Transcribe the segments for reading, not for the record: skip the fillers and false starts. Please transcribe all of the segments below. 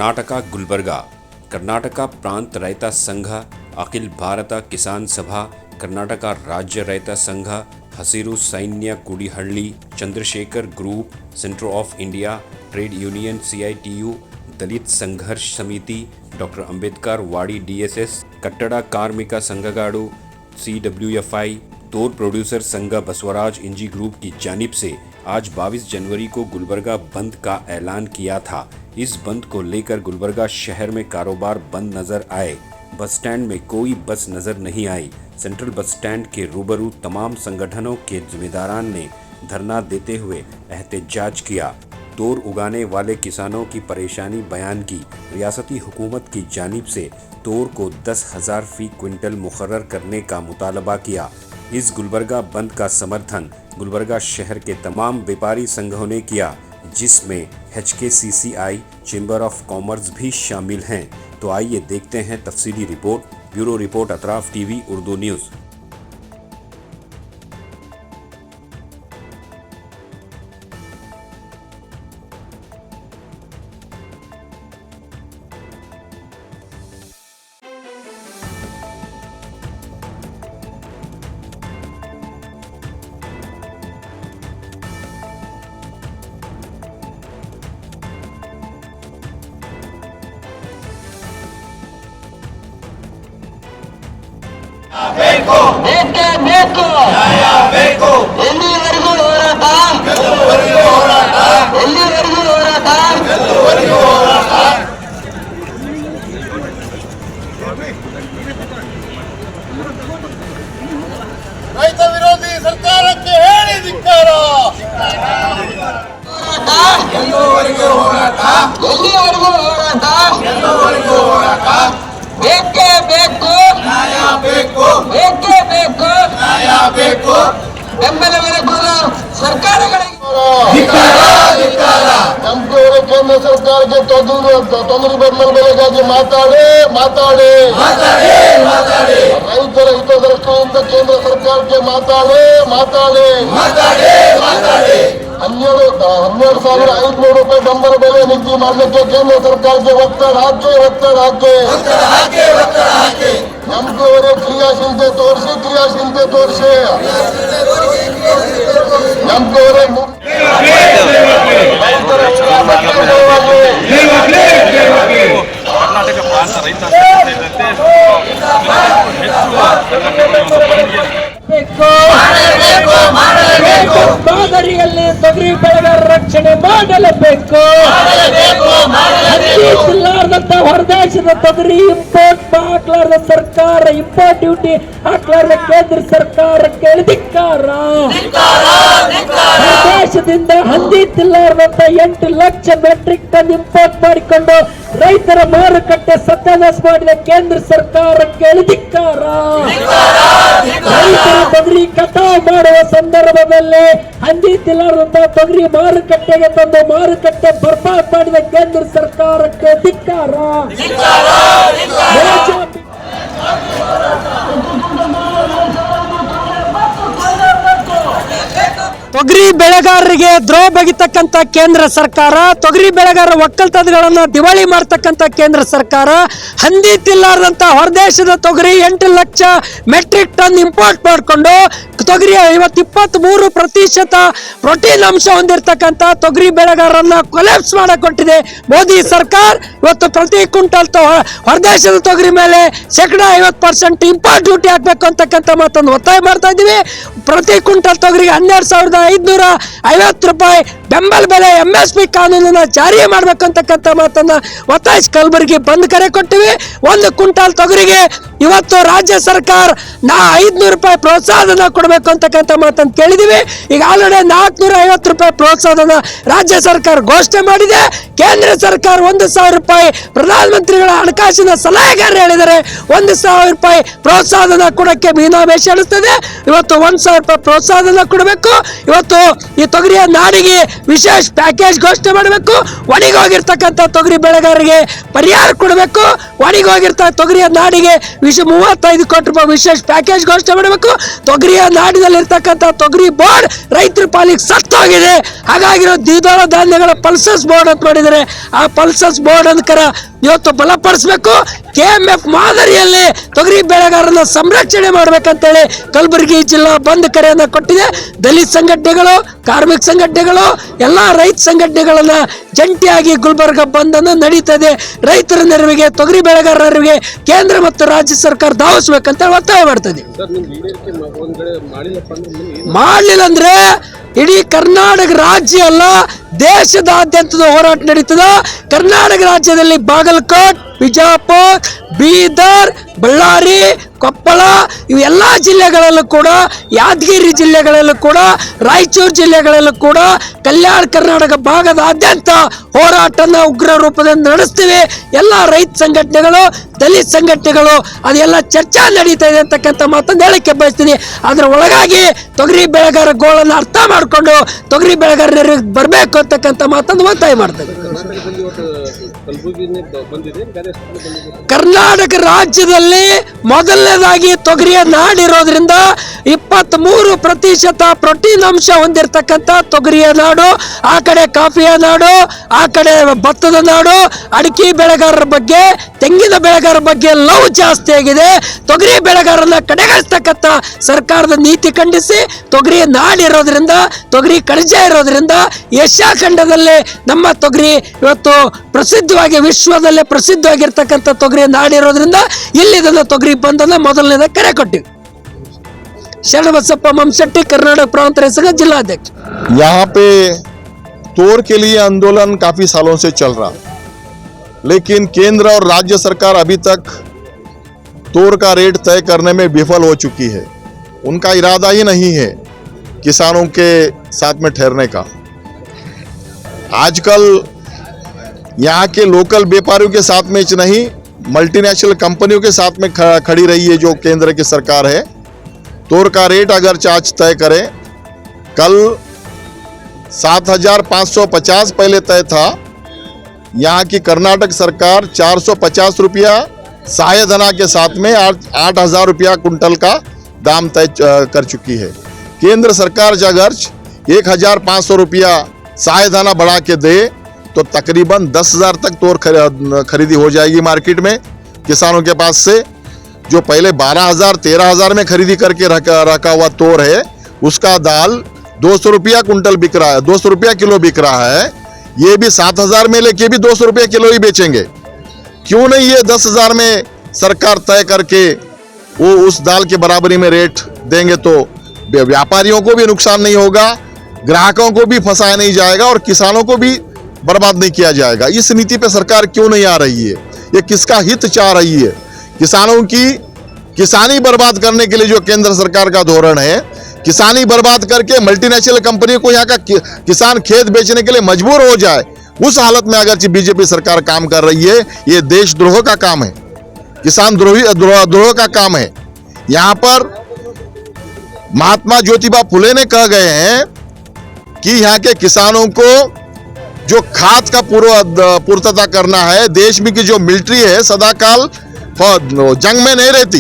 ಕರ್ನಾಟಕ ಗುಲ್ಬರ್ಗಾ ಕರ್ನಾಟಕ ಪ್ರಾಂತ ರೈತ ಸಂಘ, ಅಖಿಲ ಭಾರತ ಕಿಸಾನ್ ಸಭಾ, ಕರ್ನಾಟಕ ರಾಜ್ಯ ರೈತ Sangha, Hasiru Sainya Kudihalli, Chandrashekhar group, center of India, trade union CITU, Dalit Sangharsha Samiti, doctor Ambedkar Wadi DSS, ಕಟ್ಟಡ ಕಾರ್ಮಿಕ ಸಂಘಗಾಡು CWFI, तोर प्रोड्यूसर संघ बसवराज इंजी ग्रुप की जानिब से आज 22 जनवरी को गुलबर्गा बंद का ऐलान किया था। इस बंद को लेकर गुलबर्गा शहर में कारोबार बंद नजर आए। बस स्टैंड में कोई बस नजर नहीं आई। सेंट्रल बस स्टैंड के रूबरू तमाम संगठनों के जिम्मेदारान ने धरना देते हुए एहतजाज किया। तोर उगाने वाले किसानों की परेशानी बयान की। रियासती हुकूमत की जानिब से तोर को 10,000 फी क्विंटल मुकर्रर करने का मुतालबा किया। इस गुलबर्गा बंद का समर्थन गुलबर्गा शहर के तमाम व्यापारी संघों ने किया, जिसमें HKCCI, चैम्बर ऑफ कॉमर्स भी शामिल हैं। तो आइए देखते हैं तफसीली report. Bureau report Atraf TV Urdu news. ಎಲ್ಲಿವರೆಗೂ ಹೋರಾಟ ರೈತ ವಿರೋಧಿ ಸರ್ಕಾರಕ್ಕೆ ಹೇಳಿ ಧಿಕ್ಕಾರ. ಎಲ್ಲಿವರೆಗೂ ಹೋರಾಟ ಬೇಕೇ ಬೇಕು, ಬೇಕೇ ಬೇಕು. ಬೆಂಬಲ ಬೆಲೆಗಳು ಸರ್ಕಾರಗಳಿಗೆ ನಮ್ಮವರ ಕೇಂದ್ರ ಸರ್ಕಾರಕ್ಕೆ ತೊಂದರೆ ಬೆಂಬಲ ಬೆಲೆಗಾಗಿ ಮಾತಾಡಿ ರೈತರ ಹಿತದೃಷ್ಟಿಯಿಂದ ಕೇಂದ್ರ ಸರ್ಕಾರಕ್ಕೆ ಮಾತಾಡಿ 12,500 ರೂಪಾಯಿ ಬೆಂಬಲ ಬೆಲೆ ನಿಗದಿ ಮಾಡಲಿಕ್ಕೆ ಕೇಂದ್ರ ಸರ್ಕಾರಕ್ಕೆ ಒತ್ತಡ ಹಾಕಿ ನಮ್ಮವರೇ ಕ್ರಿಯಾಶೀಲತೆ ತೋರಿಸಿ ನಮ್ಮವರೇ ಕರ್ನಾಟಕ ಪ್ರಾಂತ ರೈತ ಸೇರಿದಂತೆ ಮಾದರಿಯಲ್ಲಿ ತೊಗರಿ ಬೆಳೆಗಾರರ ರಕ್ಷಣೆ ಮಾಡಲೇಬೇಕು. ಇಲ್ಲಾರ್ದಂತ ಹೊರದೇಶದ ತೊಗರಿ ಇಂಪೋರ್ಟ್ ಹಾಕ್ಲಾರ್ದ ಸರ್ಕಾರ, ಇಂಪೋರ್ಟ್ ಡ್ಯೂಟಿ ಹಾಕ್ಲಾರ್ದ ಕೇಂದ್ರ ಸರ್ಕಾರಕ್ಕೆ ಧಿಕ್ಕಾರ. ದೇಶದಿಂದ ಹಂದಿ ತಿಲ್ಲಾರ್ದಂತ 8 ಲಕ್ಷ ಮೆಟ್ರಿಕ್ ಟನ್ ಇಂಪೋರ್ಟ್ ಮಾಡಿಕೊಂಡು ರೈತರ ಮಾರುಕಟ್ಟೆ ಸತ್ಯಾನಾಶ ಮಾಡಿದ ಕೇಂದ್ರ ಸರ್ಕಾರಕ್ಕೆ ಧಿಕ್ಕಾರ. ರೈತರ ತೊಗರಿ ಕಟಾವು ಮಾಡುವ ಸಂದರ್ಭದಲ್ಲಿ ಹಂದಿ ತಿಲ್ಲಾರ್ದಂತ ತೊಗರಿ ಮಾರುಕಟ್ಟೆಗೆ ತಂದು ಮಾರುಕಟ್ಟೆ ಬರ್ಬಾದ್ ಮಾಡಿದ ಕೇಂದ್ರ ಸರ್ಕಾರಕ್ಕೆ ಧಿಕ್ಕಾರ. ತೊಗರಿ ಬೆಳೆಗಾರರಿಗೆ ದ್ರೋಹ ಬಗೆತಕ್ಕಂತ ಕೇಂದ್ರ ಸರ್ಕಾರ, ತೊಗರಿ ಬೆಳೆಗಾರರ ಒಕ್ಕಲ್ತನಗಳನ್ನು ದಿವಾಳಿ ಮಾಡ್ತಕ್ಕಂಥ ಕೇಂದ್ರ ಸರ್ಕಾರ, ಹಂದಿ ತಿಲ್ಲಾರ್ದಂತ ಹೊರದೇಶದ ತೊಗರಿ 8 ಲಕ್ಷ ಮೆಟ್ರಿಕ್ ಟನ್ ಇಂಪೋರ್ಟ್ ಮಾಡಿಕೊಂಡು ತೊಗರಿ 23% ಪ್ರೋಟೀನ್ ಅಂಶ ಹೊಂದಿರತಕ್ಕಂಥ ತೊಗರಿ ಬೆಳೆಗಾರರನ್ನ ಕೊಲ್ಯಾಪ್ಸ್ ಮಾಡಕೊಟ್ಟಿದೆ ಮೋದಿ ಸರ್ಕಾರ. ಇವತ್ತು ಪ್ರತಿ ಕ್ವಿಂಟಲ್ ಹೊರದೇಶದ ತೊಗರಿ ಮೇಲೆ 50% ಇಂಪೋರ್ಟ್ ಡ್ಯೂಟಿ ಹಾಕಬೇಕು ಅಂತಕ್ಕಂಥ ಮಾತನ್ನು ಒತ್ತಾಯ ಮಾಡ್ತಾ ಇದ್ದೀವಿ. ಪ್ರತಿ ಕ್ವಿಂಟಲ್ ತೊಗರಿಗೆ 12,550 ರೂಪಾಯಿ ಬೆಂಬಲ ಬೆಲೆ MSP ಕಾನೂನನ್ನ ಜಾರಿ ಮಾಡಬೇಕಂತಕ್ಕಂಥ ಮಾತನ್ನ ಒತ್ತಾಯಿಸಿ ಕಲಬುರಗಿ ಬಂದ್ ಕರೆ ಕೊಟ್ಟಿವಿ. 1 ಕ್ವಿಂಟಲ್ ತೊಗರಿಗೆ ಇವತ್ತು ರಾಜ್ಯ ಸರ್ಕಾರ 500 ರೂಪಾಯಿ ಪ್ರೋತ್ಸಾಹನ ಕೊಡಬೇಕು ಅಂತಕ್ಕಂಥ ಮಾತನ್ನು ಕೇಳಿದೀವಿ. ಈಗ ಆಲ್ರೆಡಿ 450 ರೂಪಾಯಿ ಪ್ರೋತ್ಸಾಹನ ರಾಜ್ಯ ಸರ್ಕಾರ ಘೋಷಣೆ ಮಾಡಿದೆ. ಕೇಂದ್ರ ಸರ್ಕಾರ 1,000 ರೂಪಾಯಿ ಪ್ರಧಾನಮಂತ್ರಿಗಳ ಹಣಕಾಸಿನ ಸಲಹೆಗಾರ ಹೇಳಿದರೆ 1,000 ರೂಪಾಯಿ ಪ್ರೋತ್ಸಾಹನ ಕೊಡಕ್ಕೆ ಮೀನಾಮೇಷ ಎಣಿಸ್ತದೆ. ಇವತ್ತು 1,000 ರೂಪಾಯಿ ಪ್ರೋತ್ಸಾಹನ ಕೊಡಬೇಕು. ಇವತ್ತು ಈ ತೊಗರಿಯ ನಾಡಿಗೆ ವಿಶೇಷ ಪ್ಯಾಕೇಜ್ ಘೋಷಣೆ ಮಾಡಬೇಕು. ಒಣಗೋಗಿರ್ತಕ್ಕಂಥ ತೊಗರಿ ಬೆಳೆಗಾರರಿಗೆ ಪರಿಹಾರ ಕೊಡಬೇಕು. ಒಣಗೋಗಿರ್ತ ತೊಗರಿಯ ನಾಡಿಗೆ 35 ಕೋಟಿ ರೂಪಾಯಿ ವಿಶೇಷ ಪ್ಯಾಕೇಜ್ ಘೋಷಣೆ ಮಾಡಬೇಕು. ತೊಗರಿಯ ನಾಡಿನಲ್ಲಿರ್ತಕ್ಕಂಥ ತೊಗರಿ ಬೋರ್ಡ್ ರೈತರ ಪಾಲಿಗೆ ಸತ್ತೋಗಿದೆ. ಹಾಗಾಗಿರೋ ದ್ವಿದಳ ಧಾನ್ಯಗಳ ಪಲ್ಸಸ್ ಬೋರ್ಡ್ ಅಂತ ಮಾಡಿದರೆ ಆ ಪಲ್ಸಸ್ ಬೋರ್ಡ್ ಅನ್ಕರ ಇವತ್ತು ಬಲಪಡಿಸಬೇಕು. KMF ಮಾದರಿಯಲ್ಲಿ ತೊಗರಿ ಬೆಳೆಗಾರರನ್ನ ಸಂರಕ್ಷಣೆ ಮಾಡಬೇಕಂತೇಳಿ ಕಲಬುರಗಿ ಜಿಲ್ಲಾ ಬಂದ್ ಕರೆಯನ್ನ ಕೊಟ್ಟಿದೆ. ದಲಿತ ಸಂಘಟನೆಗಳು, ಕಾರ್ಮಿಕ ಸಂಘಟನೆಗಳು, ಎಲ್ಲಾ ರೈತ ಸಂಘಟನೆಗಳನ್ನ ಜಂಟಿಯಾಗಿ ಗುಲ್ಬರ್ಗ ಬಂದ್ ಅನ್ನು ನಡೀತದೆ. ರೈತರ ನೆರವಿಗೆ, ತೊಗರಿ ಬೆಳೆಗಾರರ ನೆರವಿಗೆ ಕೇಂದ್ರ ಮತ್ತು ರಾಜ್ಯ ಸರ್ಕಾರ ಧಾವಿಸ್ಬೇಕಂತ ಒತ್ತಾಯ ಮಾಡ್ತದೆ. ಮಾಡಲಿಲ್ಲ ಅಂದ್ರೆ ಇಡೀ ಕರ್ನಾಟಕ ರಾಜ್ಯ ಅಲ್ಲ, ದೇಶದಾದ್ಯಂತದ ಹೋರಾಟ ನಡೀತದ. ಕರ್ನಾಟಕ ರಾಜ್ಯದಲ್ಲಿ ಬಾಗಲಕೋಟ್, ಬಿಜಾಪುರ್, ಬೀದರ್, ಬಳ್ಳಾರಿ, ಕೊಪ್ಪಳ ಇವೆಲ್ಲ ಜಿಲ್ಲೆಗಳಲ್ಲೂ ಕೂಡ, ಯಾದಗಿರಿ ಜಿಲ್ಲೆಗಳಲ್ಲೂ ಕೂಡ, ರಾಯಚೂರು ಜಿಲ್ಲೆಗಳಲ್ಲೂ ಕೂಡ, ಕಲ್ಯಾಣ ಕರ್ನಾಟಕ ಭಾಗದಾದ್ಯಂತ ಹೋರಾಟನ ಉಗ್ರ ರೂಪದಿಂದ ನಡೆಸ್ತೀವಿ. ಎಲ್ಲ ರೈತ ಸಂಘಟನೆಗಳು, ದಲಿತ ಸಂಘಟನೆಗಳು ಅದೆಲ್ಲ ಚರ್ಚೆ ನಡೀತಾ ಇದೆ ಅಂತಕ್ಕಂಥ ಮಾತನ್ನು ಹೇಳಕ್ಕೆ ಬಯಸ್ತೀನಿ. ಅದರ ಒಳಗಾಗಿ ತೊಗರಿ ಬೆಳೆಗಾರ ಗೋಳನ್ನು ಅರ್ಥ ಮಾಡಿಕೊಂಡು ತೊಗರಿ ಬೆಳೆಗಾರರಿಗೆ ಬರಬೇಕು ಅಂತಕ್ಕಂಥ ಮಾತನ್ನು ಒತ್ತಾಯ ಮಾಡ್ತೇವೆ. ಕರ್ನಾಟಕ ರಾಜ್ಯದಲ್ಲಿ ಮೊದಲನೇದಾಗಿ ತೊಗರಿಯ ನಾಡಿರೋದ್ರಿಂದ 23% ಪ್ರೋಟೀನ್ ಅಂಶ ಹೊಂದಿರತಕ್ಕಂಥ ತೊಗರಿಯ ನಾಡು. ಆ ಕಡೆ ಕಾಫಿಯ ನಾಡು, ಆ ಕಡೆ ಭತ್ತದ ನಾಡು. ಅಡಿಕೆ ಬೆಳೆಗಾರರ ಬಗ್ಗೆ, ತೆಂಗಿನ ಬೆಳೆಗಾರರ ಬಗ್ಗೆ ಲವ್ ಜಾಸ್ತಿ ಆಗಿದೆ. ತೊಗರಿ ಬೆಳೆಗಾರರನ್ನ ಕಡೆಗಣಿಸ್ತಕ್ಕಂಥ ಸರ್ಕಾರದ ನೀತಿ ಖಂಡಿಸಿ ತೊಗರಿ ನಾಡಿರೋದ್ರಿಂದ, ತೊಗರಿ ಕಣಜ ಇರೋದ್ರಿಂದ ಏಷ್ಯಾ ಖಂಡದಲ್ಲಿ ನಮ್ಮ ತೊಗರಿ ಇವತ್ತು ಪ್ರಸಿದ್ಧವಾಗಿ, ವಿಶ್ವದಲ್ಲೇ ಪ್ರಸಿದ್ಧವಾಗಿರ್ತಕ್ಕಂಥ ತೊಗರಿ ನಾಡಿರೋದ್ರಿಂದ ಇಲ್ಲಿದನ್ನ ತೊಗರಿ ಬಂದನ್ನ ಮೊದಲನೇದ ಕರೆ ಕೊಟ್ಟಿವಿ. ಶರಣಬಸಪ್ಪ ಮಮಶೆಟ್ಟಿ, ಕರ್ನಾಟಕ ಪ್ರಾಂತ ರೈತ ಸಂಘ जिलाध्यक्ष। यहाँ पे तोड़ के लिए आंदोलन काफी सालों से चल रहा, लेकिन केंद्र और राज्य सरकार अभी तक तोड़ का रेट तय करने में विफल हो चुकी है। उनका इरादा ही नहीं है किसानों के साथ में ठहरने का। आजकल यहाँ के लोकल व्यापारियों के साथ में नहीं, मल्टीनेशनल कंपनियों के साथ में खड़ी रही है जो केंद्र की सरकार है। तोड़ का रेट अगर आज तय करें, कल 7,550 पहले तय था, यहाँ की कर्नाटक सरकार 450 रुपया सहाय धना के साथ में 8,000 रुपया कुंटल का दाम तय कर चुकी है। केंद्र सरकार अगर 1,500 रुपया सहाय धना बढ़ा के दे तो तकरीबन 10,000 तक तोड़ खरीदी हो जाएगी मार्केट में किसानों के पास से। जो पहले 12,000 13,000 में खरीदी करके रखा हुआ तोड़ है, उसका दाल 200 रुपया कुंटल बिक रहा है, 200 रुपया किलो बिक रहा है। ये भी 7,000 में लेके भी 200 रुपया किलो ही बेचेंगे। क्यों नहीं ये 10,000 में सरकार तय करके वो उस दाल के बराबरी में रेट देंगे तो व्यापारियों को भी नुकसान नहीं होगा, ग्राहकों को भी फंसाया नहीं जाएगा और किसानों को भी बर्बाद नहीं किया जाएगा। इस नीति पे सरकार क्यों नहीं आ रही है? ये किसका हित चाह रही है? किसानों की किसानी बर्बाद करने के लिए जो केंद्र सरकार का धोरण है, किसानी बर्बाद करके मल्टीनेशनल कंपनियों को यहाँ का किसान खेत बेचने के लिए मजबूर हो जाए, उस हालत में अगर बीजेपी सरकार काम कर रही है, ये देशद्रोह का काम है, किसान द्रोह का काम है। यहाँ पर महात्मा ज्योतिबा फुले ने कह गए हैं कि यहाँ के किसानों को जो खाद का पूर्तता करना है, देश में की जो मिलिट्री है सदाकाल जंग में नहीं रहती।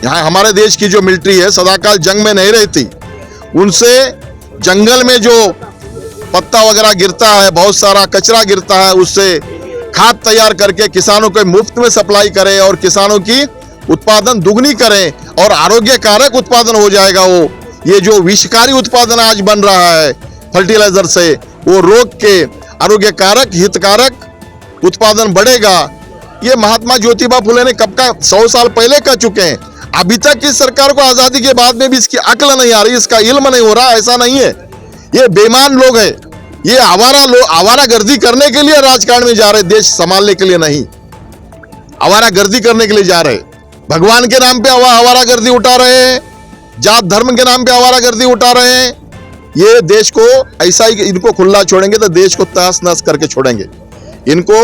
यहाँ हमारे देश की जो मिलिट्री है सदाकाल जंग में नहीं रहती। उनसे जंगल में जो पत्ता वगैरह गिरता है, बहुत सारा कचरा गिरता है, उससे खाद तैयार करके किसानों को मुफ्त में सप्लाई करें और किसानों की उत्पादन दुगनी करें और आरोग्य कारक उत्पादन हो जाएगा। वो ये जो विषकारी उत्पादन आज बन रहा है फर्टिलाइजर से, वो रोग के आरोग्य कारक हितकारक उत्पादन बढ़ेगा। ये महात्मा ज्योतिबा फुले ने कब का 100 साल पहले कह चुके हैं। अभी तक इस सरकार को आजादी के बाद में भी इसकी अक्ल नहीं आ रही, इसका इल्म नहीं हो रहा। ऐसा नहीं है, ये बेईमान लोग हैं, ये आवारा गर्दी करने के लिए राजकारण में जा रहे, देश संभालने के लिए नहीं, आवारा गर्दी करने के लिए जा रहे। भगवान के नाम पे आवारा गर्दी उठा रहे हैं, जात धर्म के नाम पे आवारा गर्दी उठा रहे हैं। ये देश को ऐसा ही इनको खुला छोड़ेंगे तो देश को तहस नहस करके छोड़ेंगे। इनको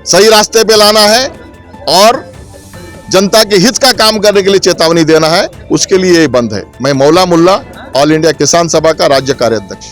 सही रास्ते पे लाना है और जनता के हित का काम करने के लिए चेतावनी देना है, उसके लिए ये बंद है। मैं मौला मुल्ला, ऑल इंडिया किसान सभा का राज्य कार्याध्यक्ष।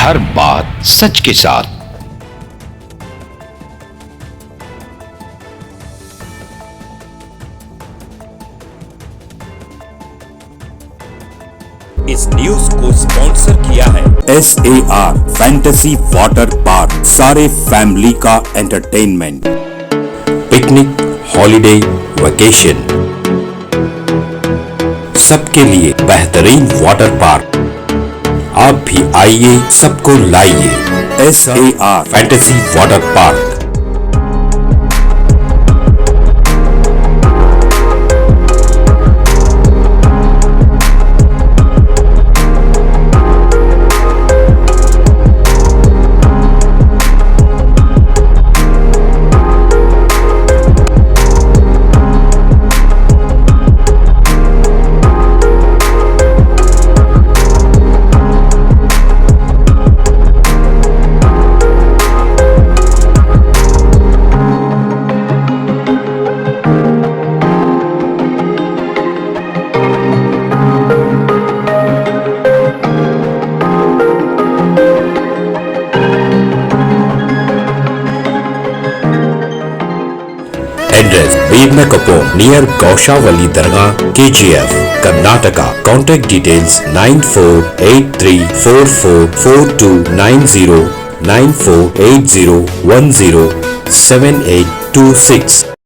हर बात सच के साथ। इस न्यूज को स्पॉन्सर किया है SAR फैंटेसी वाटर पार्क, सारे फैमिली का एंटरटेनमेंट, पिकनिक, हॉलिडे, वेकेशन, सबके लिए बेहतरीन वाटर पार्क। आप भी आइए, सबको लाइए। SAR fantasy water park. Address Bhimna Kapoor near Gaushavali Dargah, KGF, Karnataka. Contact details 9483444290 9480107826.